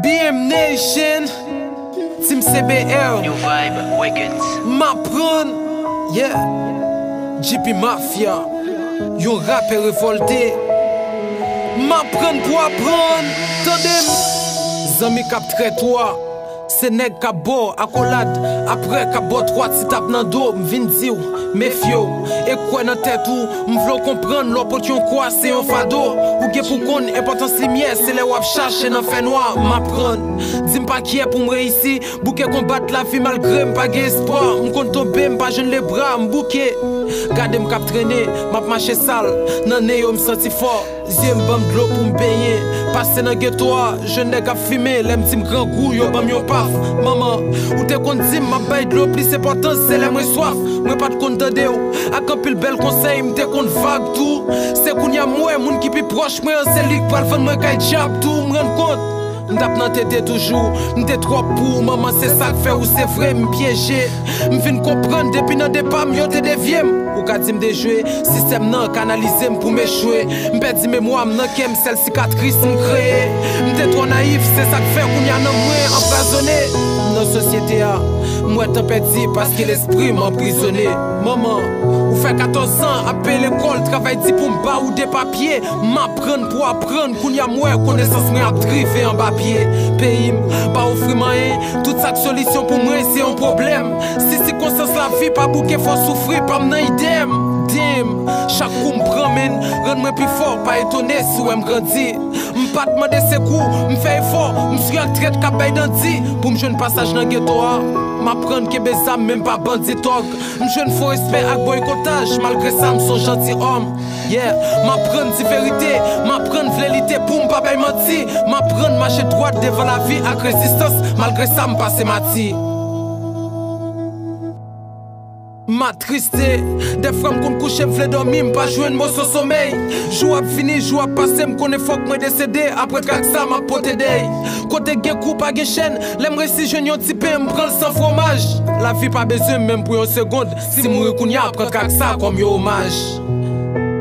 BM Nation, Team CBR, New Vibe, Wicked, M'apprendre, yeah, JP Mafia, yon rappeur révolté. M'apprendre pour apprendre, tandem, zami kap traitoire. C'est nèg ka bo accolade après ka bo 3 ti tap nan do m'vin di ou méfio et quoi nan tête ou m'vlo comprendre l'opportun quoi c'est un fado ou gen pour kon importance lumière c'est les wap chercher nan fait noir m'apprendre dis m'pas qui est pour me réussir bouquet combattre la vie malgré m'pas gen espoir m'kon tomber m'pas jeune les bras m'bouquet gade m'kap traîner m'a marché sale nan ne yo m'senti fort yeux m'bam de l'eau pour m'baigner passer dans ghetto je n'ai qu'à fumer l'aime dit m'grand goût yo bam yo paf maman ou te kon di m'a bay de l'eau plus important c'est les moins soif moi pas de compte de ou a quand pile bel conseil m'te kon vague tout c'est qu'on y a moi moun qui pi proche moi c'est lui qui parle vendre moi kay job tout m'rend compte m'tap nan tête toujours m'te trop pour maman c'est ça que fait ou c'est vrai m'piéger m'vin comprendre depuis nan départ yo te dévié ou ka di m'déjouer système nan canaliser pour m'échouer m'perdi mémoire nan kem celle cicatrice m'créer m'te trop naïf c'est ça que fait qu'on y a nan moi empoisonné dans société a moi t'en perdu parce que l'esprit m'emprisonné maman ou fait 14 ans après l'école travail dit pour m'ba ou des papiers m'apprendre pour apprendre qu'on y a moi connaissance moi drivé en bas pied pays pas offrir moyen toute cette solution pour moi c'est un problème si circonstance la vie pas bouquet faut souffrir pas m'nan idem dim chaque coup m'prend men rend moi plus fort pas étonné si ou m'grandi m'pas demander c'est coup m'fait effort m'suis en traite ka bay danti pour m'jeune passage dans ghetto m'apprendre que bezam même pas bandit talk m'jeune faut respect ak boycottage malgré ça m'son gentil homme yeah m'apprendre di vérité m'apprendre vérité pour m'pas bay menti m'apprendre marcher droit devant la vie ak résistance malgré ça m'passe mati ma triste des fois m'kon coucher m'vle dormir m'pas jouer mot son sommeil jour a fini jour a passé m'konne faut que moi décédé après kak ça m'a poté day côté gen coup pas gen chaîne l'aimerait si jeune yon type m'prend sans fromage la vie pas besoin même pour une seconde si mourir kounya après kak ça comme yo hommage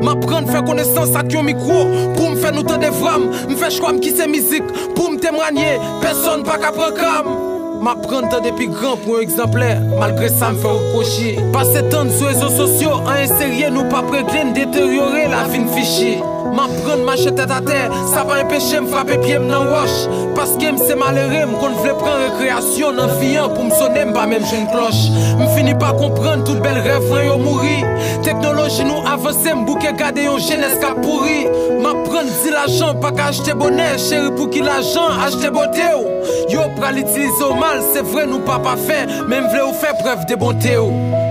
m'apprendre faire connaissance avec un micro pour me faire nous temps de vram me faire choix qui c'est musique pour me témoigner personne pas qu'à prendre m'apprendre depuis grand pour un exemplaire malgré ça me fait reprocher passer temps sur les réseaux sociaux en insérer nous pas régler détériorer la vie fichier m'apprendre marcher tête à terre ça va empêcher me frapper pied dans roche parce que c'est malheureux qu'on veut prendre récréation dans vie pour me sonner pas même jeune cloche me finis pas comprendre toute belle rêve yo mourir technologie nous avancer m'bouquer garder une jeunesse qui pourri m'apprendre si l'argent pas qu'acheter bonheur chéri pour qui l'argent acheter beauté yo pral utiliser au mal c'est vrai nous pas fait même vle ou faire preuve de bonté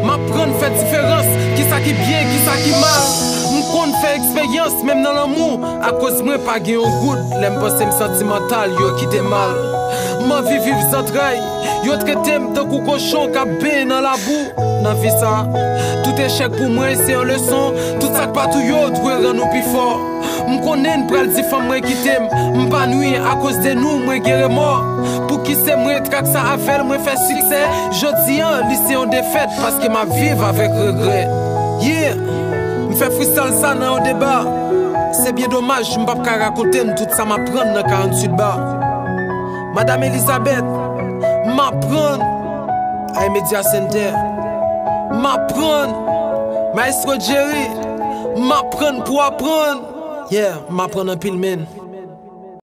m'apprendre faire différence qui ça qui bien qui ça qui mal m'konn faire expérience même dans l'amour à cause moi pas gen un goût l'aime penser sentimental yo qui te mal ma vie vive sans trahi yo traité m'tan kou cochon ka ben dans la boue dans vie ça tout échec pour moi c'est une leçon tout ça pas tout yo doit rendre nous plus fort m'konn pral di femme moi qui t'aime m'pas nuit à cause de nous moi guérir mort pour qui c'est moi traque ça avec moi faire succès jodi an lycée en défaite parce que ma vie va avec regret yeah m'fait freestyle ça dans un débat c'est bien dommage m'pas ka raconter tout ça m'apprendre dans 48 bars Madame Elisabeth m'apprendre à Media Center m'apprendre Maestro Jerry m'apprendre pour apprendre yeah m'apprendre un pile men